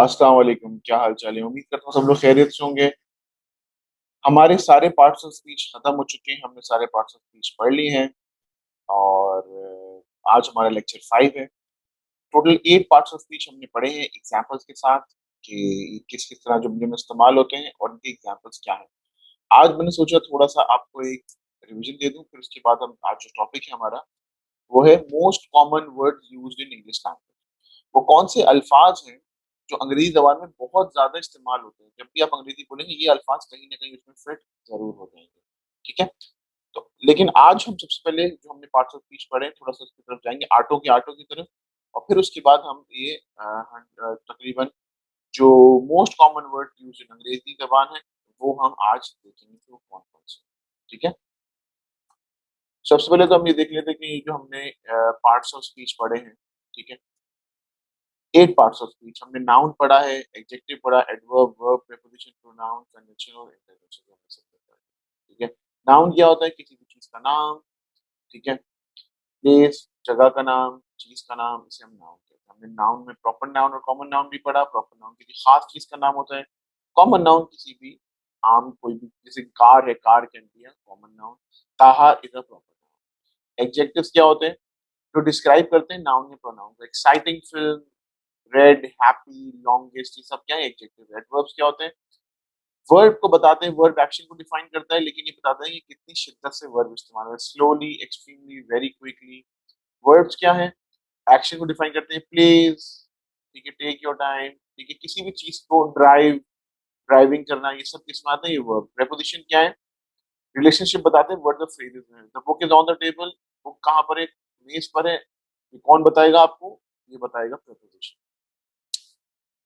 अस्सलाम वालेकुम, क्या हाल चाल है? उम्मीद करता हूँ सब लोग खैरियत से होंगे। हमारे सारे पार्ट्स ऑफ स्पीच खत्म हो चुके हैं, हमने सारे पार्ट्स ऑफ स्पीच पढ़ लिए हैं और आज हमारा लेक्चर 5 है। टोटल 8 पार्ट्स ऑफ स्पीच हमने पढ़े हैं एग्जांपल्स के साथ कि किस-किस तरह जुमले में इस्तेमाल होते हैं और इनके एग्जांपल्स क्या हैं। आज मैंने सोचा थोड़ा-सा आपको एक रिवीजन दे दूँ, फिर उसके बाद हम आज जो टॉपिक है हमारा, वो है most common words used in English language. वो कौन से अल्फाज हैं जो अंग्रेजी ज़बान में बहुत ज़्यादा इस्तेमाल होते हैं। जब भी आप अंग्रेज़ी बोलेंगे ये अल्फाज कहीं न कहीं उसमें फिट ज़रूर हो जाएँगे, ठीक है? तो लेकिन आज हम सबसे पहले जो हमने पार्ट्स ऑफ स्पीच पढ़े थोड़ा-सा उसकी तरफ जाएँगे, आर्टों की तरफ और फिर उसके बाद हम ये तकरीबन जो मोस्ट कॉमन वर्ड यूज़्ड इन अंग्रेज़ी ज़बान है, वो हम आज देखेंगे कि वो कौन-कौन से हैं, ठीक है? सबसे पहले तो हम ये देख लेते हैं कि जो हमने पार्ट्स ऑफ स्पीच पढ़े हैं, ठीक है? 8 पार्ट्स ऑफ स्पीच हमने नाउन पढ़ा है, एडजेक्टिव पढ़ा, adverb, verb, preposition, pronoun, conjunction और इंटरजेक्शन हमने सब पढ़ा है, ठीक है? नाउन क्या होता है? किसी भी चीज़ का नाम, ठीक है? प्लेस, जगह का नाम, चीज़ का नाम, इसे हम नाउन कहते हैं। हमने नाउन में प्रॉपर नाउन और कॉमन नाउन भी पढ़ा। प्रॉपर नाउन किसी खास चीज़ का नाम होता है। कॉमन नाउन किसी भी आम कोई भी जैसे कार है, car can be a common noun. Taha is a proper noun. Adjectives क्या होते हैं? जो डिस्क्राइब करते हैं नाउन या प्रोनाउन को। Exciting film, red, happy, longest ये सब क्या है एडजेक्टिव है। एडवर्ब्स क्या होते हैं? वर्ब को बताते हैं, वर्ब एक्शन को डिफाइन करता है लेकिन ये बताता है कि कितनी शिद्दत से वर्ब इस्तेमाल हो रहा है। Slowly, extremely, very quickly. Verbs क्या है? एक्शन को डिफाइन करते हैं प्लीज़, ठीक है, टेक योर टाइम, ठीक है, किसी भी चीज़ को ड्राइव, ड्राइविंग करना ये सब किसमें आता है? ये वर्ब। प्रीपोजिशन क्या है? रिलेशनशिप बताते हैं वर्ड ऑफ फ्रेजेस में। The book is on the table, book कहाँ पर है? मेज़ पर है। ये कौन बताएगा आपको? ये बताएगा preposition.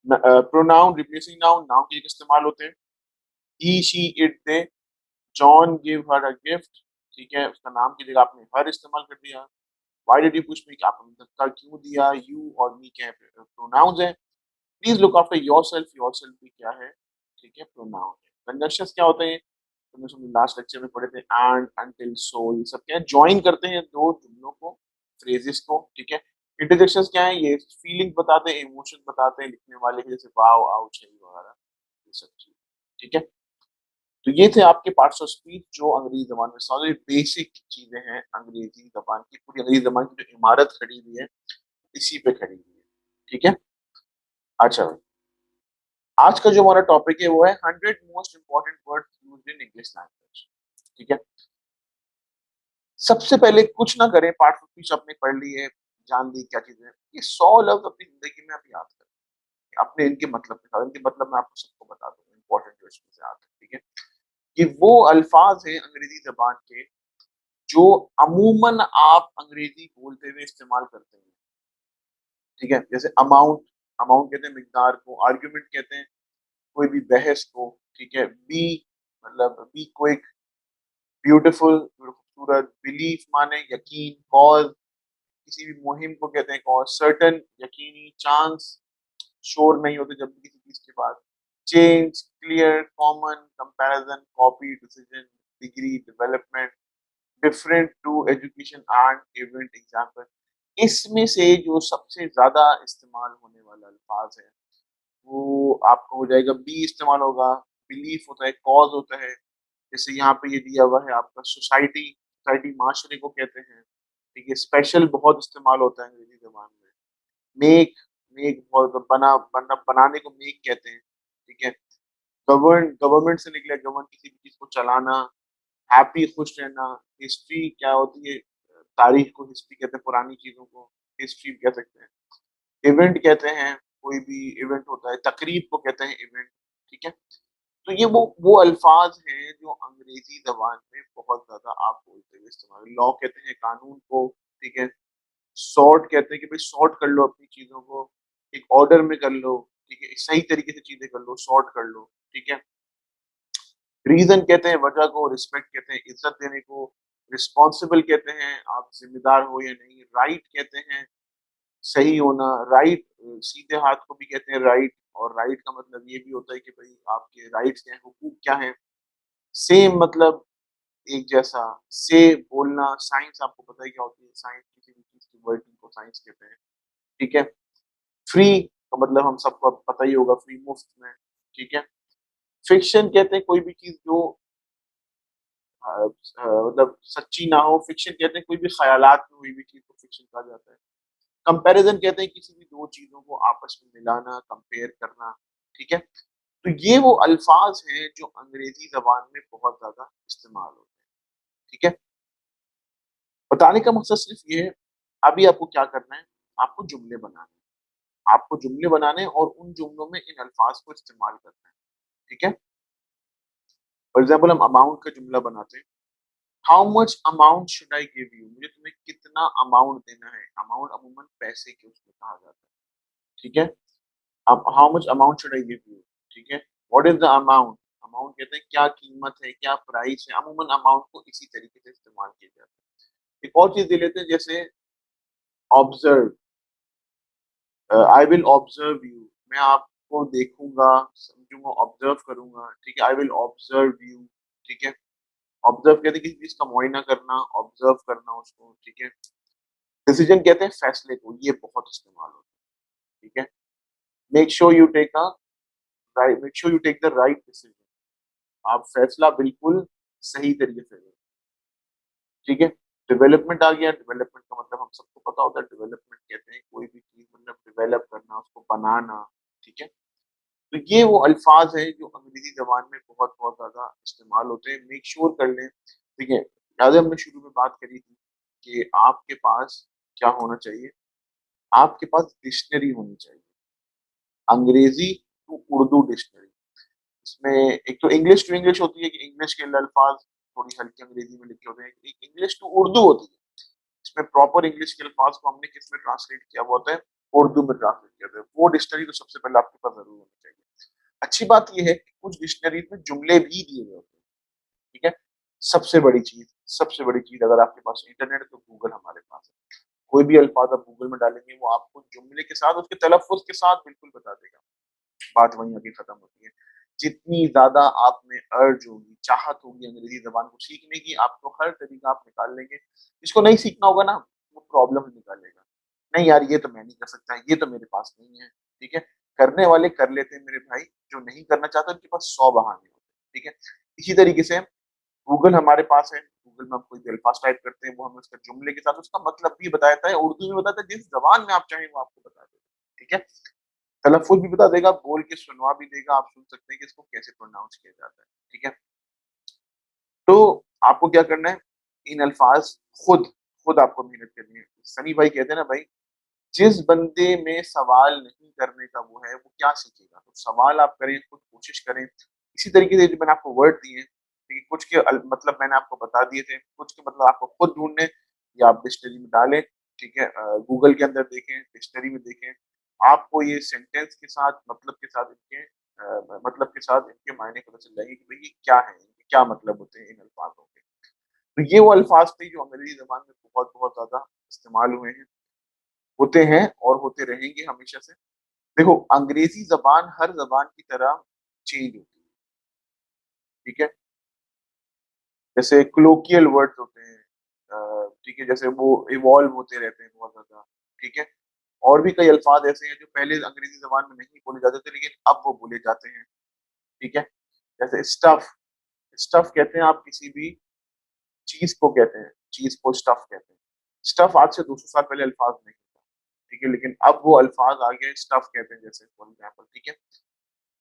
Pronoun replacing noun, noun के एक इस्तेमाल होते हैं। He, she, it, they. John give her a gift, ठीक है, उसका नाम की जगह आपने हर इस्तेमाल कर दिया। Why did you push me कि आपने धक्का क्यों दिया? यू और मी क्या है? प्रोनाउंस हैं। Please look after yourself, yourself भी क्या है? ठीक है, प्रोनाउन है। कंजंक्शंस क्या होते हैं? हमने लास्ट लेक्चर में पढ़े थे एंड, अनटिल, सो ये सब क्या है? जॉइन करते हैं दो जुमलों को, फ्रेजेस को, ठीक है। इंटरजेक्शंस क्या है? ये फीलिंग बताते हैं, इमोशन बताते हैं लिखने वाले के, जैसे वाओ, आउच, है वगैरह ये सब चीज़, ठीक है। तो ये थे आपके पार्ट्स ऑफ स्पीच जो अंग्रेजी ज़बान में सारी बेसिक चीज़ें हैं अंग्रेजी ज़बान की, पूरी अंग्रेजी ज़बान की जो इमारत खड़ी हुई है, इसी पे खड़ी हुई है, ठीक है। अच्छा, आज का जो हमारा टॉपिक है वो है 100 most important words used in English language, ठीक है। सबसे पहले कुछ ना करें, पार्ट्स ऑफ स्पीच आपने पढ़ ली है, जान ली क्या चीज़ें हैं। ये 100 लफ्ज़ अपनी ज़िंदगी में आप याद करें, अपने इनके मतलब के साथ, इनके मतलब मैं आपको सबको बता दूँगा इम्पोर्टेंट जो इसमें से आते हैं, ठीक है। कि वो अल्फाज हैं अंग्रेजी ज़बान के जो अमूमन आप अंग्रेजी बोलते हुए इस्तेमाल करते हैं, ठीक है? जैसे अमाउंट, अमाउंट कहते हैं मिकदार को, आर्गुमेंट कहते हैं कोई भी बहस को, ठीक है? मतलब बी क्विक, ब्यूटीफुल खूबसूरत, बिलीफ माने यकीन, कॉज़ किसी भी मुहिम को कहते हैं कॉज़, सर्टेन यकीनी, चांस श्योर नहीं होते जब भी किसी चीज़ के बाद, change, clear, common, comparison, copy, decision, degree, development, different to education and event example. इसमें से जो सबसे ज़्यादा इस्तेमाल होने वाला अल्फ़ाज़ है, वो आपका हो जाएगा बी इस्तेमाल होगा, बिलीफ होता है, कॉज़ होता है, जैसे यहाँ पे ये दिया हुआ है आपका सोसाइटी, सोसाइटी माशरे को कहते हैं, ठीक है? स्पेशल बहुत इस्तेमाल होता है अंग्रेज़ी ज़बान में। मेक, मेक बहुत बनाने को मेक कहते हैं, ठीक है? गवर्नमेंट से निकला गवर्न किसी भी चीज़ को चलाना, हैप्पी खुश रहना, हिस्ट्री क्या होती है? तारीख को हिस्ट्री कहते हैं, पुरानी चीज़ों को हिस्ट्री कह सकते हैं। इवेंट कहते हैं, कोई भी इवेंट होता है, तकरीब को कहते हैं इवेंट, ठीक है? तो ये वो अल्फ़ाज़ हैं जो अंग्रेज़ी ज़बान में बहुत ज़्यादा आप बोलते हुए इस्तेमाल लॉ कहते हैं कानून को, ठीक है? सॉर्ट कहते हैं कि भई सॉर्ट कर लो अपनी चीज़ों को, एक ऑर्डर में कर लो, ठीक है? सही तरीके से चीज़ें कर लो, सॉर्ट कर लो, ठीक है? रीज़न कहते हैं वजह को, रिस्पेक्ट कहते हैं इज़्ज़त देने को, रिस्पॉन्सिबल कहते हैं आप ज़िम्मेदार हो या नहीं, राइट कहते हैं सही होना, राइट सीधे हाथ को भी कहते हैं राइट और राइट का मतलब ये भी होता है कि भई आपके राइट्स क्या हैं, हुकूक क्या हैं। सेम मतलब एक जैसा, से बोलना, साइंस आपको पता है क्या होती है, साइंस किसी भी चीज़ की वर्किंग को साइंस कहते हैं, ठीक है? फ्री तो मतलब हम सबको अब पता ही होगा, फ्री मुफ्त में, ठीक है। फिक्शन कहते हैं कोई भी चीज़ जो मतलब सच्ची ना हो, फिक्शन कहते हैं कोई भी ख़यालात में हुई हुई चीज़ को फिक्शन कहा जाता है। कंपैरिज़न कहते हैं किसी भी 2 चीज़ों को आपस में मिलाना, कंपेयर करना, ठीक है? तो ये वो अल्फ़ाज़ हैं जो अंग्रेज़ी ज़बान में बहुत ज़्यादा इस्तेमाल होते हैं, ठीक है? बताने का मकसद सिर्फ़ ये है, अभी आपको क्या करना है, आपको जुमले बनाने हैं। आपको जुमले बनाने हैं और उन जुमलों में इन अल्फ़ाज़ को इस्तेमाल करना है, ठीक है? फॉर एग्ज़ाम्पल हम अमाउंट का जुमला बनाते हैं, how much amount should I give you? मुझे तुम्हें कितना अमाउंट देना है? अमाउंट अमूमन पैसे के उसमें कहा जाता है, ठीक है? अब how much amount should I give you? ठीक है? What is the amount? Amount कहते हैं क्या कीमत है, क्या प्राइस है? अमूमन अमाउंट को इसी तरीके से इस्तेमाल किया जाता है। एक और चीज़ दे लेते हैं जैसे observe, I will observe you, मैं आपको देखूँगा, समझूँगा, ऑब्ज़र्व करूँगा, ठीक है? आई विल ऑब्ज़र्व यू, ठीक है? ऑब्ज़र्व कहते हैं किसी चीज़ का मुआयना करना, ऑब्ज़र्व करना उसको, ठीक है? डिसीज़न कहते हैं फैसले को, ये बहुत इस्तेमाल होता है, ठीक है? Make sure you take a make sure you take the right decision, आप फैसला बिल्कुल सही तरीके से लें, ठीक है? डेवलपमेंट आ गया, डेवलपमेंट का मतलब हम सबको पता होता है, डेवलपमेंट कहते हैं कोई भी चीज़ मतलब डेवलप करना, उसको बनाना, ठीक है? तो ये वो अल्फ़ाज़ हैं जो अंग्रेज़ी ज़बान में बहुत-बहुत ज़्यादा इस्तेमाल होते हैं, मेक श्योर कर लें, ठीक है? याद है हमने शुरू में बात करी थी कि आपके पास क्या होना चाहिए? आपके पास डिक्शनरी होनी चाहिए, अंग्रेज़ी टू उर्दू डिक्शनरी। इसमें एक तो इंग्लिश टू इंग्लिश होती है कि इंग्लिश के अल्फाज थोड़ी हल्की अंग्रेजी में लिखे होते हैं, एक इंग्लिश टू उर्दू होती है, इसमें प्रॉपर इंग्लिश के अल्फाज को हमने किस में ट्रांसलेट किया हुआ होता है, उर्दू में ट्रांसलेट किया होता है, वो डिक्शनरी तो सबसे पहले आपके पास जरूर होनी चाहिए। अच्छी बात यह है कि कुछ डिक्शनरी में जुमले भी दिए हुए होते हैं, ठीक है। सबसे बड़ी चीज अगर आपके पास इंटरनेट है तो गूगल हमारे पास है, कोई भी अल्फाज आप गूगल में डालेंगे वो आपको जुमले के साथ उसके तलफ़ुज़ के साथ बिल्कुल बता देगा। बात वहीं आके खत्म होती है। जितनी ज़्यादा आप में अर्ज होगी, चाहत होगी अंग्रेज़ी ज़बान को सीखने की, आपको हर तरीका आप निकाल लेंगे। जिसको नहीं सीखना होगा ना, वो प्रॉब्लम निकालेगा। नहीं यार ये तो मैं नहीं कर सकता, ये तो मेरे पास नहीं है, ठीक है? करने वाले कर लेते हैं मेरे भाई, जो नहीं करना चाहते उनके पास 100 बहाने होते हैं, ठीक है? इसी तरीके से गूगल हमारे पास है, गूगल में हम कोई भी अल्फ़ाज़ टाइप करते हैं, वो हमें उसके जुमले के साथ उसका मतलब भी बता देता है, उर्दू में बताता है, जिस ज़बान में आप चाहें वो आपको बता देगा, ठीक है? तलफ़्फ़ुज़ भी बता देगा, बोल के सुनवा भी देगा, आप सुन सकते हैं कि इसको कैसे प्रोनाउंस किया जाता है, ठीक है? तो आपको क्या करना है, इन अल्फ़ाज़ खुद खुद आपको मेहनत करनी है। सनी भाई कहते हैं ना भाई, जिस बंदे में सवाल नहीं करने का वो है, वो क्या सीखेगा? तो सवाल आप करें, खुद कोशिश करें। इसी तरीके से जो मैंने आपको वर्ड दिए हैं, ठीक है, कुछ के मतलब मैंने आपको बता दिए थे, कुछ के मतलब आपको खुद ढूँढने या आप डिक्शनरी में डालें, ठीक है? गूगल के अंदर देखें, डिक्शनरी में देखें। आपको ये सेंटेंस के साथ, मतलब के साथ इनके मतलब के साथ इनके मायने पता चल जाएँगे कि भई ये क्या है, इनके क्या मतलब होते हैं इन अल्फाज़ों के। तो ये वो अल्फाज़ थे जो अंग्रेज़ी ज़बान में बहुत-बहुत ज़्यादा इस्तेमाल हुए हैं, होते हैं और होते रहेंगे हमेशा से। देखो, अंग्रेज़ी ज़बान हर ज़बान की तरह चेंज होती है, ठीक है? जैसे कोलोकियल वर्ड्स होते हैं, ठीक है? जैसे वो इवॉल्व होते रहते हैं बहुत ज़्यादा, ठीक है? और भी कई अल्फाज़ ऐसे हैं जो पहले अंग्रेज़ी ज़बान में नहीं बोले जाते थे, लेकिन अब वो बोले जाते हैं, ठीक है? जैसे स्टफ़, स्टफ़ कहते हैं आप किसी भी चीज़ को कहते हैं, चीज़ को स्टफ़ कहते हैं। स्टफ़ आज से 200 साल पहले अल्फाज़ नहीं था, ठीक है? लेकिन अब वो अल्फाज़ आ गए, स्टफ़ कहते हैं जैसे फॉर एग्ज़ाम्पल, ठीक है?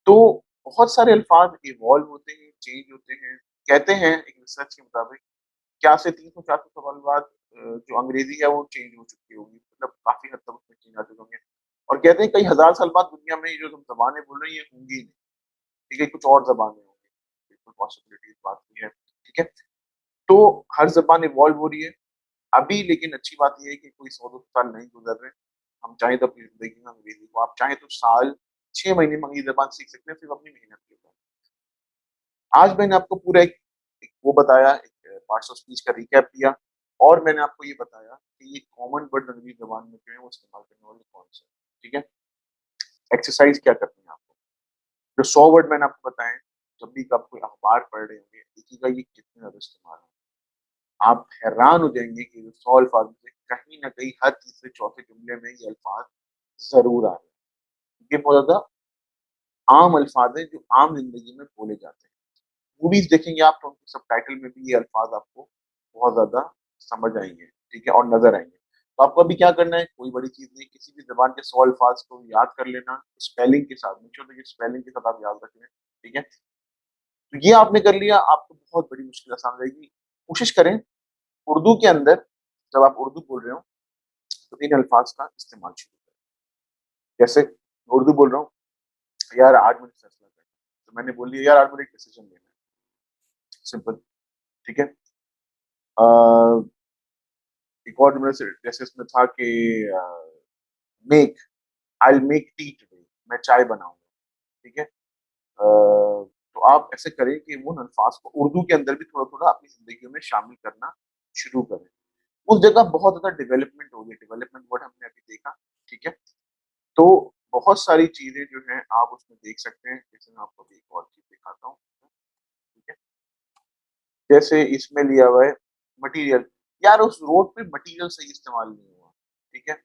तो बहुत सारे अल्फाज़ इवॉल्व होते हैं, चेंज होते हैं। कहते हैं एक रिसर्च के मुताबिक कि आज से 300-400 साल बाद जो अंग्रेज़ी है वो चेंज हो चुकी होगी, मतलब काफ़ी हद तक उसमें चेंज आ चुके होंगे। और कहते हैं कई हज़ार साल बाद दुनिया में ये जो हम ज़बानें बोल रहे हैं ये होंगी ही नहीं, ठीक है? कुछ और ज़बानें होंगी, बिल्कुल पॉसिबिलिटी इस बात की है, ठीक है? तो हर ज़बान इवॉल्व हो रही है। अभी लेकिन अच्छी बात ये है कि कोई 100-200 साल नहीं गुज़र रहे। हम चाहें तो अपनी ज़िंदगी में अंग्रेज़ी को, आप चाहें तो साल, 6 महीने में अंग्रेज़ी ज़बान सीख सकते हैं सिर्फ़ अपनी मेहनत के ऊपर। आज मैंने आपको पूरा एक एक वो बताया, एक पार्ट्स ऑफ स्पीच का रिकैप दिया और मैंने आपको ये बताया कि ये कॉमन वर्ड अंग्रेज़ी ज़बान में जो है वो इस्तेमाल करने वाले कौन से हैं, ठीक है? एक्सरसाइज़ क्या करनी है आपको? जो 100 वर्ड मैंने आपको बताए हैं, जब भी आप कोई अखबार पढ़ रहे होंगे, देखिएगा ये कितने ज़्यादा इस्तेमाल है। आप हैरान हो जाएँगे कि 100 अल्फाज़ में से कहीं न कहीं हर तीसरे चौथे जुमले में ये अल्फाज़ ज़रूर आ रहे हैं। ये बहुत ज़्यादा आम अल्फाज़ हैं जो आम ज़िंदगी में बोले जाते हैं। मूवीज़ देखेंगे आप तो उनके सबटाइटल में भी ये अल्फाज़ आपको बहुत ज़्यादा समझ आएँगे, ठीक है? और नज़र आएँगे। तो आपको अभी क्या करना है, कोई बड़ी चीज़ नहीं, किसी भी ज़बान के 100 अल्फाज़ को याद कर लेना, स्पेलिंग के साथ, मेक श्योर दैट स्पेलिंग के साथ आप याद रख लें, ठीक है? तो ये आपने कर लिया, आपको बहुत बड़ी मुश्किल आसान हो जाएगी। कोशिश करें उर्दू के अंदर जब आप उर्दू बोल रहे हो, तो इन अल्फाज़ का इस्तेमाल शुरू करें। जैसे मैं उर्दू बोल रहा हूँ, यार आज मुझे फैसला करना है, तो मैंने बोल दिया यार आज मुझे एक डिसीज़न लेना है, सिंपल, ठीक है? अ, एक और मैंने जैसे इसमें था कि a, make I will make tea today, मैं चाय बनाऊँगा, ठीक है? तो आप ऐसे करें कि उन अल्फाज़ को उर्दू के अंदर भी थोड़ा-थोड़ा अपनी ज़िंदगी में शामिल करना शुरू करें। उस जगह बहुत ज़्यादा डेवलपमेंट हो गई, डेवलपमेंट वर्ड हमने अभी देखा, ठीक है? तो बहुत सारी चीज़ें जो हैं आप उसमें देख सकते हैं, जैसे मैं आपको अभी एक और चीज़ दिखाता हूँ, ठीक है? जैसे इसमें लिया हुआ है मटीरियल, यार उस रोड पे मटीरियल सही इस्तेमाल नहीं हुआ, ठीक है?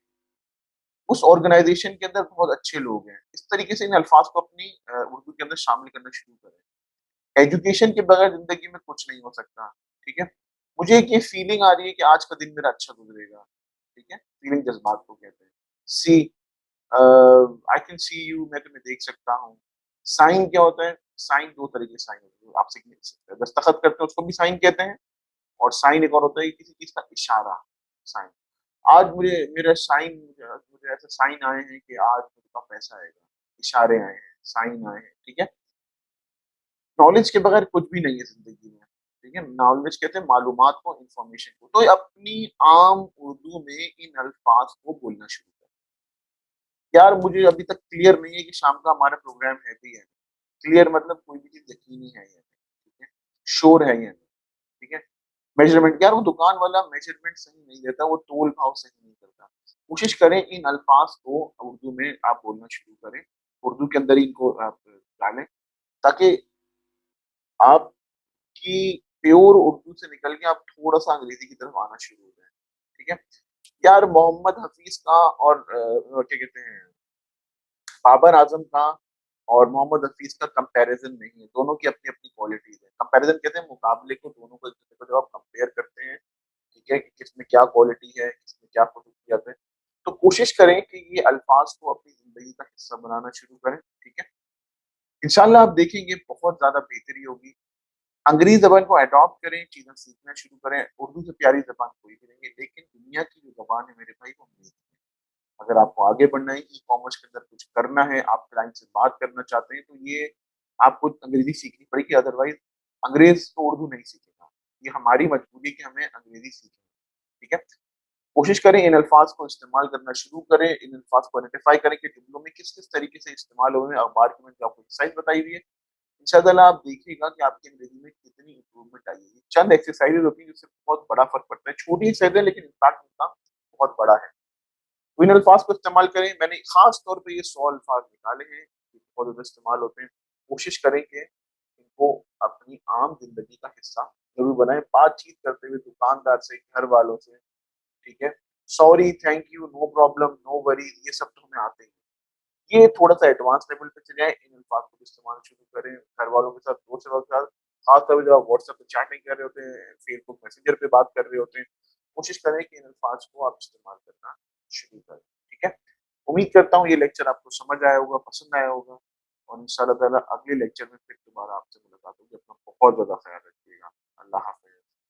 उस ऑर्गनाइज़ेशन के अंदर बहुत अच्छे लोग हैं। इस तरीके से इन अल्फाज़ को अपनी उर्दू के अंदर शामिल करना शुरू करें। एजुकेशन के बगैर ज़िंदगी में कुछ नहीं हो सकता, ठीक है? मुझे एक ये फीलिंग आ रही है कि आज का दिन मेरा अच्छा गुज़रेगा, ठीक है? फीलिंग जज़्बात को कहते हैं। सी आई कैन सी यू, मैं तुम्हें देख सकता हूँ। साइन क्या होता है? साइन 2 तरह के साइन होते हैं, आप दस्तखत करते हैं उसको भी साइन कहते हैं और साइन एक और होता है किसी चीज़ का इशारा, साइन। आज मुझे मेरा साइन मुझे ऐसे साइन आए हैं कि आज मुझे पैसा आएगा, इशारे आए हैं, साइन आए हैं, ठीक है? नॉलेज के बगैर कुछ भी नहीं है ज़िंदगी में, ठीक है? नॉलेज कहते हैं मालूमात को, इन्फॉर्मेशन को। तो अपनी आम उर्दू में इन अल्फाज़ को बोलना शुरू करें। यार मुझे अभी तक क्लियर नहीं है कि शाम का हमारा प्रोग्राम है भी या नहीं। क्लियर मतलब कोई भी चीज़ यकीनी है या नहीं, ठीक है? श्योर है या नहीं, ठीक है? मेज़रमेंट, यार वो दुकान वाला मेज़रमेंट सही नहीं देता, वो तोल-भाव सही नहीं करता। कोशिश करें इन अल्फाज़ को उर्दू में आप बोलना शुरू करें। उर्दू के अंदर ही इनको आप डालें, ताकि आपकी प्योर उर्दू से निकल के आप थोड़ा-सा अंग्रेज़ी की तरफ आना शुरू हो जाएँ, ठीक है? यार मोहम्मद हफ़ीज़ का और क्या कहते हैं, बाबर आज़म का और मोहम्मद हफ़ीज़ का कंपैरिज़न नहीं है, दोनों की अपनी-अपनी क्वालिटीज़ है। कंपैरिज़न कहते हैं मुकाबले को, दोनों को एक-दूसरे को जब आप कंपेयर करते हैं, ठीक है? कि किसमें क्या क्वालिटी है, किसमें क्या ख़ुसूसियत है। तो कोशिश करें कि ये अल्फ़ाज़ को अपनी ज़िंदगी का हिस्सा बनाना शुरू करें, ठीक है? इंशाअल्लाह आप देखेंगे बहुत ज़्यादा बेहतरी होगी। अंग्रेज़ी ज़बान को अडॉप्ट करें, चीज़ें सीखना शुरू करें। उर्दू से प्यारी ज़बान कोई भी नहीं है, लेकिन दुनिया की जो ज़बान है मेरे भाई वो अंग्रेज़ी है। अगर आपको आगे बढ़ना है, ई-कॉमर्स के अंदर कुछ करना है, आप क्लाइंट से बात करना चाहते हैं, तो ये आपको अंग्रेज़ी सीखनी पड़ेगी, अदरवाइज़ अंग्रेज़ तो उर्दू नहीं सीखेगा। ये हमारी मजबूरी है कि हमें अंग्रेज़ी सीखनी है, ठीक है? कोशिश करें इन अल्फाज़ को इस्तेमाल करना शुरू करें, इन अल्फाज़ को आइडेंटिफ़ाई करें कि जुमलों में किस-किस तरीके से इस्तेमाल हुए हैं। अखबार की मैंने जो आपको एक्सरसाइज़ बताई हुई है, इंशाअल्लाह आप देखिएगा कि आपकी अंग्रेज़ी में कितनी इम्प्रूवमेंट आई है। चंद एक्सरसाइज़ेज़ होती हैं जिससे बहुत बड़ा फ़र्क पड़ता है। छोटी एक्सरसाइज़ है लेकिन इम्पैक्ट उनका बहुत बड़ा है। तो इन अल्फाज़ को इस्तेमाल करें। मैंने ख़ास तौर पे ये 100 अल्फाज़ निकाले हैं, जो बहुत ज़्यादा इस्तेमाल होते हैं। कोशिश करें कि इनको अपनी आम ज़िंदगी का हिस्सा ज़रूर बनाएँ। बातचीत करते हुए दुकानदार से, घर वालों से, ठीक है? Sorry, thank you, no problem, no worries, ये सब तो हमें आते ही हैं। ये थोड़ा-सा एडवांस लेवल पे चले आएँ, इन अल्फाज़ को इस्तेमाल शुरू करें, घरवालों के साथ, दोस्तों के साथ, ख़ास तौर पे जब आप व्हाट्सएप पे चैटिंग कर रहे होते हैं, फेसबुक मैसेंजर पे बात कर रहे होते हैं, कोशिश करें कि इन अल्फाज़ को आप इस्तेमाल करना शुरू करें, ठीक है? उम्मीद करता हूँ ये लेक्चर आपको समझ आया होगा, पसंद आया होगा और इंशाअल्लाह ताला अगले लेक्चर में फिर दोबारा आपसे मुलाकात होगी। अपना बहुत ज़्यादा ख़्याल रखिएगा। अल्लाह हाफ़िज़।